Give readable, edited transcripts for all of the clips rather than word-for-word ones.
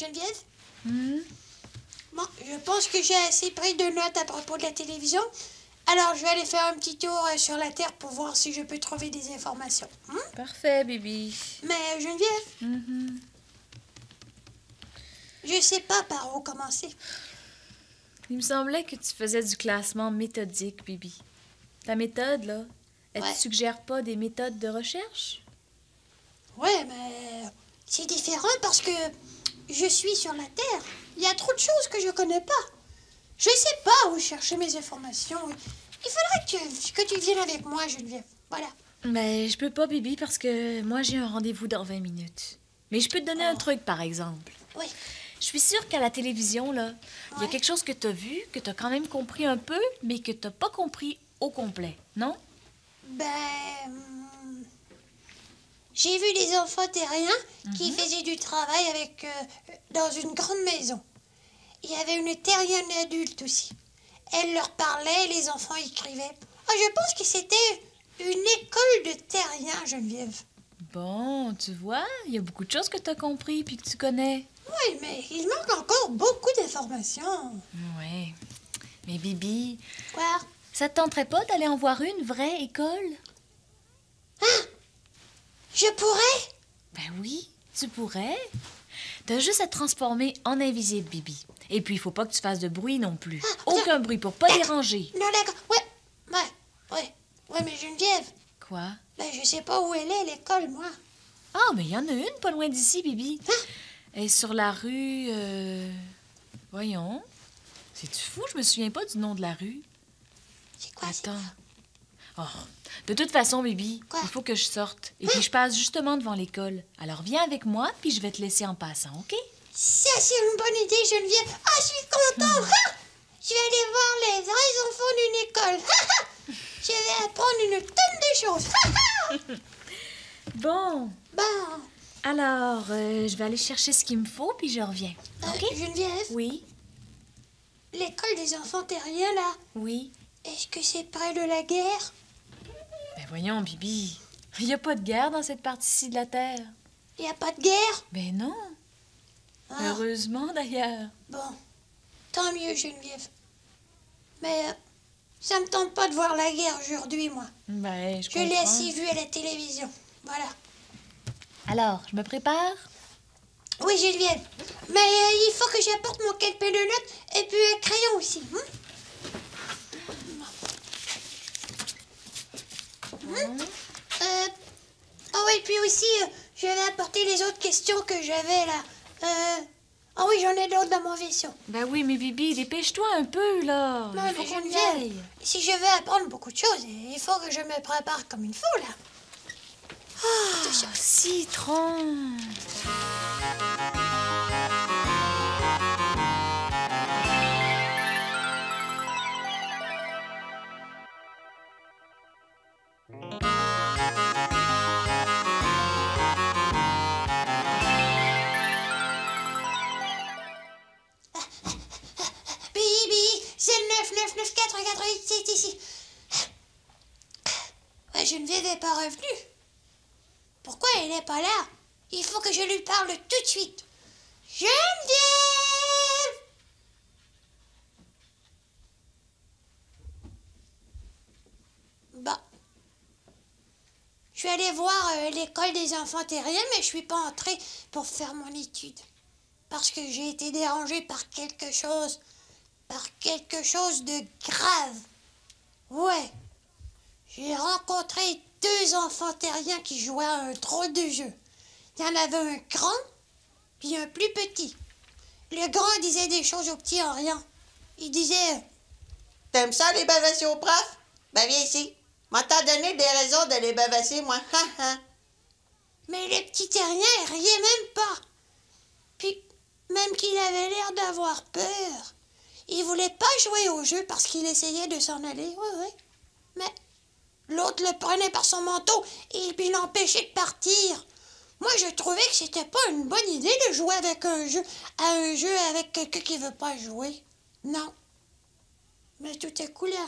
Geneviève? Hum? Bon, je pense que j'ai assez pris de notes à propos de la télévision. Alors, je vais aller faire un petit tour sur la Terre pour voir si je peux trouver des informations. Parfait, Bibi. Mais Geneviève, Mhm. je sais pas par où commencer. Il me semblait que tu faisais du classement méthodique, Bibi. Ta méthode, là, elle Ouais. te suggère pas des méthodes de recherche? Ouais, mais c'est différent parce que je suis sur la Terre. Il y a trop de choses que je connais pas. Je sais pas où chercher mes informations. Il faudrait que tu viennes avec moi, Geneviève. Voilà. Ben, je peux pas, Bibi, parce que moi, j'ai un rendez-vous dans 20 minutes. Mais je peux te donner un truc, par exemple. Oui. Je suis sûre qu'à la télévision, là, il y a Ouais. quelque chose que t'as vu, que t'as quand même compris un peu, mais que t'as pas compris au complet, non? J'ai vu des enfants terriens qui faisaient du travail dans une grande maison. Il y avait une terrienne adulte aussi. Elle leur parlait, les enfants écrivaient. Ah, je pense que c'était une école de terriens, Geneviève. Bon, tu vois, il y a beaucoup de choses que t'as compris puis que tu connais. Oui, mais il manque encore beaucoup d'informations. Ouais. Mais Bibi, Quoi? ça te tenterait pas d'aller en voir une vraie école? Je pourrais? Ben oui, tu pourrais. T'as juste à te transformer en invisible, Bibi. Et puis, il faut pas que tu fasses de bruit non plus. Aucun bruit pour pas déranger. Non, d'accord. Ouais, mais Geneviève, Quoi? je sais pas où elle est, l'école, moi. Ah, mais il y en a une pas loin d'ici, Bibi. Elle est sur la rue... Voyons. C'est-tu fou? Je me souviens pas du nom de la rue. C'est quoi, c'est Attends. Oh, de toute façon, Bibi, Quoi? il faut que je sorte. Et puis, je passe justement devant l'école. Alors, viens avec moi, puis je vais te laisser en passant, OK? Ça, c'est une bonne idée, Geneviève. Ah, je suis contente. Je vais aller voir les vrais enfants d'une école. Je vais apprendre une tonne de choses. Bon. Bon, Alors, je vais aller chercher ce qu'il me faut, puis je reviens. OK? Geneviève, Oui, l'école des enfants terriens, là, oui. est-ce que c'est près de la guerre? Ben voyons, Bibi. Il n'y a pas de guerre dans cette partie-ci de la Terre. Il n'y a pas de guerre? Ben non. Ah, Heureusement, d'ailleurs. bon, tant mieux, Geneviève. Mais ça me tente pas de voir la guerre aujourd'hui, moi. Ben, je Je l'ai comprends. assez vu à la télévision. Voilà. Alors, je me prépare? Oui, Geneviève. Mais il faut que j'apporte mon calepin de notes et puis un crayon aussi. Ah oui, puis aussi, je vais apporter les autres questions que j'avais là. Ah oui, j'en ai d'autres dans mon vaisseau. Ben oui, mais Bibi, dépêche-toi un peu, là. Non, Il faut mais qu'on y Geneviève, aille. si je veux apprendre beaucoup de choses, il faut que je me prépare comme il faut, là. Attention. Citron. Bibi, c'est le 99948, c'est ici. Ouais, Geneviève n'est pas revenue. Pourquoi elle n'est pas là? Il faut que je lui parle tout de suite. Geneviève! Bon. Je suis allée voir l'école des enfants terriens, mais je suis pas entrée pour faire mon étude. Parce que j'ai été dérangée par quelque chose de grave. Ouais. J'ai rencontré 2 enfants terriens qui jouaient à un drôle de jeu. Il y en avait un grand, puis un plus petit. Le grand disait des choses au petit en riant. Il disait... T'aimes ça, les bavasser au prof? Ben, viens ici. M'a t'en donné des raisons de les bavasser, moi. Mais le petit terrien, il riait même pas. Puis, même qu'il avait l'air d'avoir peur. Il voulait pas jouer au jeu parce qu'il essayait de s'en aller. Oui. Mais l'autre le prenait par son manteau et puis l'empêchait de partir. Moi, je trouvais que c'était pas une bonne idée de jouer avec un jeu avec quelqu'un qui veut pas jouer. Non. Mais tout à coup, là,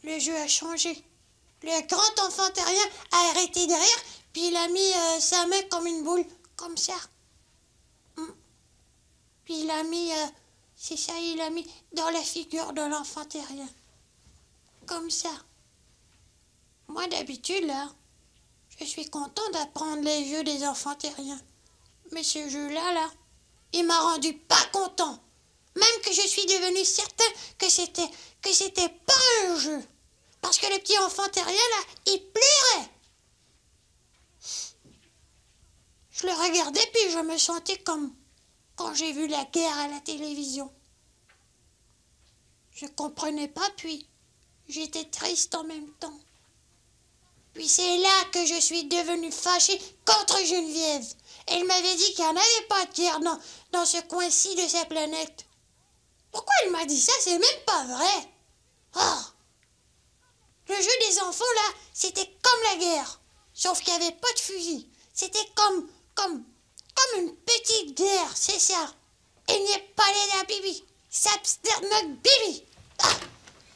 le jeu a changé. Le grand enfant terrien a arrêté de rire, puis il a mis sa main comme une boule, comme ça. Puis il a mis, c'est ça, il a mis dans la figure de l'enfant terrien. Comme ça. Moi, d'habitude, là, je suis content d'apprendre les jeux des enfants terriens. Mais ce jeu-là, là, il m'a rendu pas content. Même que je suis devenue certain que c'était pas un jeu. Parce que le petit enfant terrien, là, il pleurait. Je le regardais, puis je me sentais comme quand j'ai vu la guerre à la télévision. Je comprenais pas, puis j'étais triste en même temps. Puis c'est là que je suis devenue fâchée contre Geneviève. Elle m'avait dit qu'il n'y en avait pas de guerre dans ce coin-ci de sa planète. Pourquoi elle m'a dit ça? C'est même pas vrai. Oh! Le jeu des enfants, là, c'était comme la guerre. Sauf qu'il n'y avait pas de fusil. C'était comme une petite guerre, c'est ça. Il n'y a pas les la bibi. Ça notre bibi. Ah!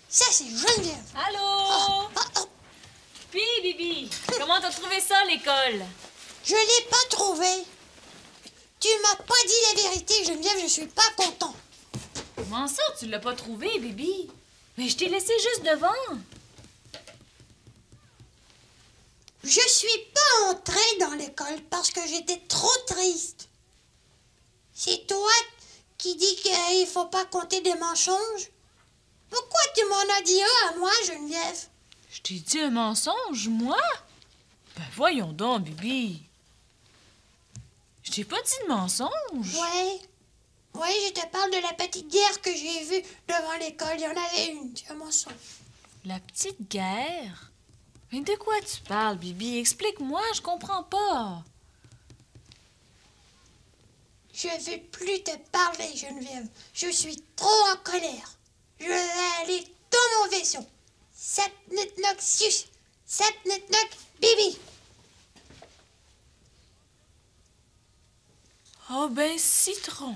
Ça, c'est Geneviève. Allô? Puis, Bibi, comment t'as trouvé ça, l'école? Je l'ai pas trouvé. Tu m'as pas dit la vérité, Geneviève, je suis pas content. Comment ça, tu l'as pas trouvé, Bibi? Mais je t'ai laissé juste devant. Je suis pas entrée dans l'école parce que j'étais trop triste. C'est toi qui dis qu'il faut pas compter des mensonges? Pourquoi tu m'en as dit un à moi, Geneviève? Je t'ai dit un mensonge, moi? Ben voyons donc, Bibi. Je t'ai pas dit de mensonge. Ouais, je te parle de la petite guerre que j'ai vue devant l'école. Il y en avait une, c'est un mensonge. La petite guerre? Mais de quoi tu parles, Bibi? Explique-moi, je comprends pas. Je veux plus te parler, Geneviève. Je suis trop en colère. Je vais aller dans mon vaisseau. Sapnutnok sus, sapnutnok bibi. Oh ben, citron.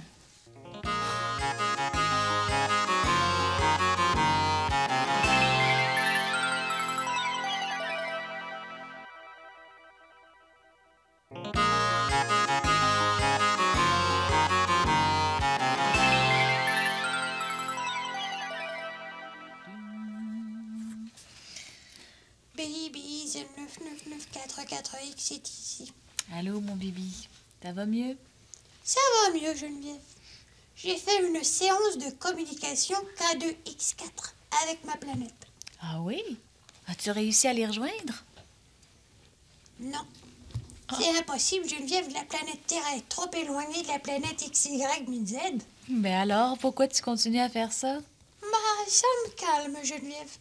Baby, 99944X, c'est ici. Allô, mon Bibi. Ça va mieux? Ça va mieux, Geneviève. J'ai fait une séance de communication K2X4 avec ma planète. Ah oui? As-tu réussi à les rejoindre? Non. C'est impossible, Geneviève. La planète Terre est trop éloignée de la planète XYZ. Ben alors, pourquoi tu continues à faire ça? Bah, ça me calme, Geneviève.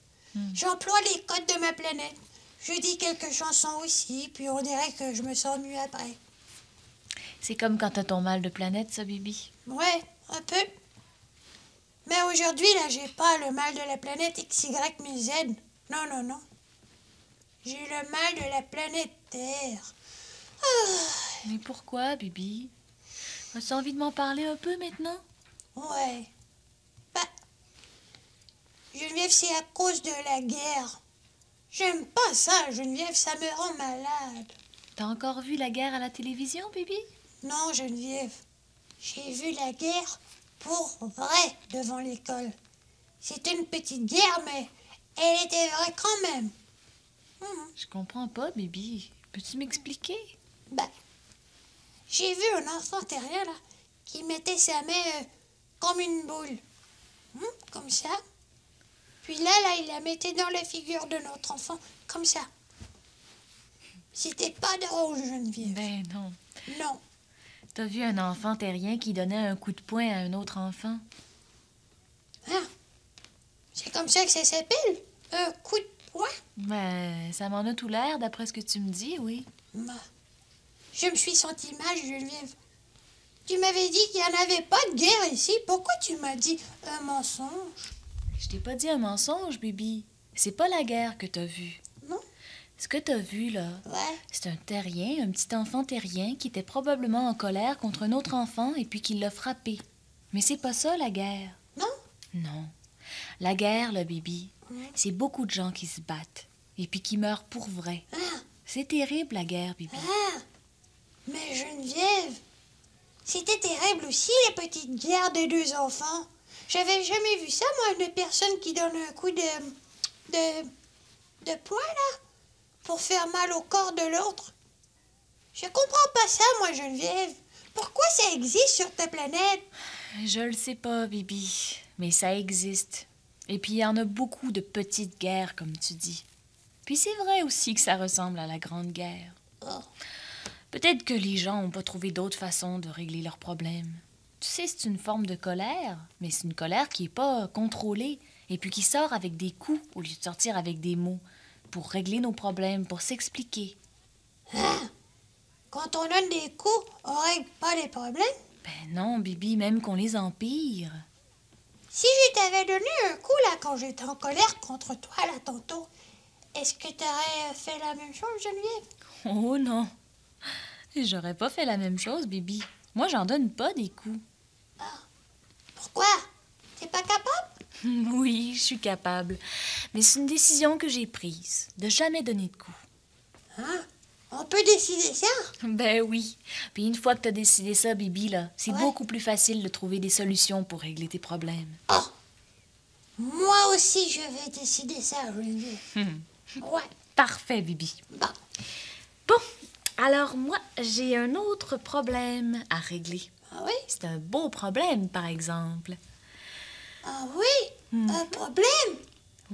J'emploie les codes de ma planète. Je dis quelques chansons aussi, puis on dirait que je me sens mieux après. C'est comme quand t'as ton mal de planète, ça, Bibi. Ouais, un peu. Mais aujourd'hui, là, j'ai pas le mal de la planète XYZ. Non. J'ai le mal de la planète Terre. Mais pourquoi, Bibi? As-tu envie de m'en parler un peu maintenant? Ouais. Bah, Geneviève, c'est à cause de la guerre. J'aime pas ça, Geneviève, ça me rend malade. T'as encore vu la guerre à la télévision, Bibi? Non, Geneviève, j'ai vu la guerre pour vrai devant l'école. C'était une petite guerre, mais elle était vraie quand même. Je comprends pas, Bibi. Peux-tu m'expliquer? Bah, j'ai vu un enfant terrien, là, qui mettait sa main comme une boule. Comme ça. Puis là, il la mettait dans la figure de notre enfant, comme ça. C'était pas drôle, Geneviève. Ben non. Non. T'as vu un enfant terrien qui donnait un coup de poing à un autre enfant? Ah, c'est comme ça que ça s'appelle? Un coup de poing? Ben, ça m'en a tout l'air, d'après ce que tu me dis, oui. Bah, je me suis sentie mal, Geneviève. Tu m'avais dit qu'il n'y en avait pas de guerre ici. Pourquoi tu m'as dit un mensonge? Je t'ai pas dit un mensonge, Bibi. C'est pas la guerre que t'as vue. Non? Ce que t'as vu, là, Ouais. c'est un terrien, un petit enfant terrien qui était probablement en colère contre un autre enfant et puis qui l'a frappé. Mais c'est pas ça, la guerre. Non? Non. La guerre, là, Bibi, Ouais. c'est beaucoup de gens qui se battent et puis qui meurent pour vrai. Ah, C'est terrible, la guerre, Bibi. ah. Mais Geneviève, C'était terrible aussi, la petite guerre des deux enfants. J'avais jamais vu ça, moi, une personne qui donne un coup de poing, là, pour faire mal au corps de l'autre. Je comprends pas ça, moi, Geneviève. Pourquoi ça existe sur ta planète? Je le sais pas, Bibi, mais ça existe. Et puis, il y en a beaucoup de petites guerres, comme tu dis. Puis c'est vrai aussi que ça ressemble à la Grande Guerre. Oh. Peut-être que les gens n'ont pas trouvé d'autres façons de régler leurs problèmes. Tu sais, c'est une forme de colère, mais c'est une colère qui n'est pas contrôlée et puis qui sort avec des coups au lieu de sortir avec des mots pour régler nos problèmes, pour s'expliquer. Hein? Quand on donne des coups, on règle pas les problèmes? Ben non, Bibi, même qu'on les empire. Si je t'avais donné un coup, là, quand j'étais en colère contre toi, là, tantôt, est-ce que t'aurais fait la même chose, Geneviève? Oh non, j'aurais pas fait la même chose, Bibi. Moi, j'en donne pas des coups. Pourquoi? T'es pas capable? Oui, je suis capable. Mais c'est une décision que j'ai prise, de jamais donner de coups. Hein? On peut décider ça? Ben oui. Puis une fois que t'as décidé ça, Bibi, là, c'est Ouais. beaucoup plus facile de trouver des solutions pour régler tes problèmes. Oh! Moi aussi, je vais décider ça, Geneviève. Ouais. Parfait, Bibi. Bon. Bon, alors moi, j'ai un autre problème à régler. Ah oui? C'est un beau problème, par exemple. Ah oui? Un problème?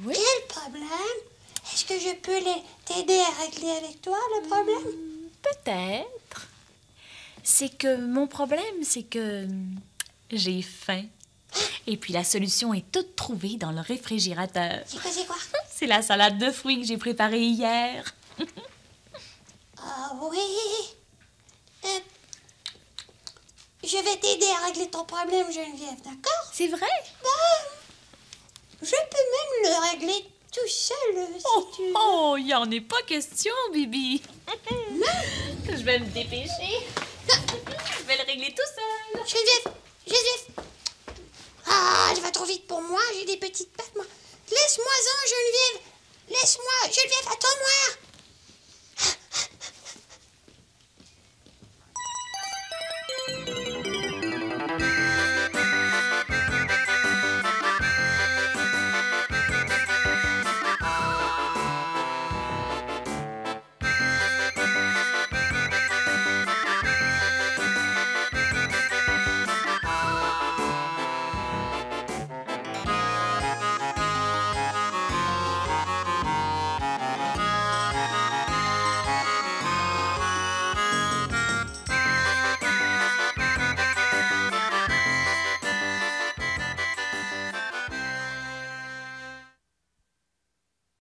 Oui? Quel problème? Est-ce que je peux t'aider à régler avec toi le problème? Peut-être. C'est que mon problème, c'est que j'ai faim. Et puis la solution est toute trouvée dans le réfrigérateur. C'est quoi? C'est la salade de fruits que j'ai préparée hier. Ah oui? Je vais t'aider à régler ton problème, Geneviève, d'accord? C'est vrai? Je peux même le régler tout seul, si tu veux. Oh, il n'y en est pas question, Bibi. Je vais me dépêcher. Je vais le régler tout seul. Geneviève! Ah, je vais trop vite pour moi, j'ai des petites pattes, moi. Laisse-moi-en, Geneviève! Laisse-moi! Geneviève, attends-moi!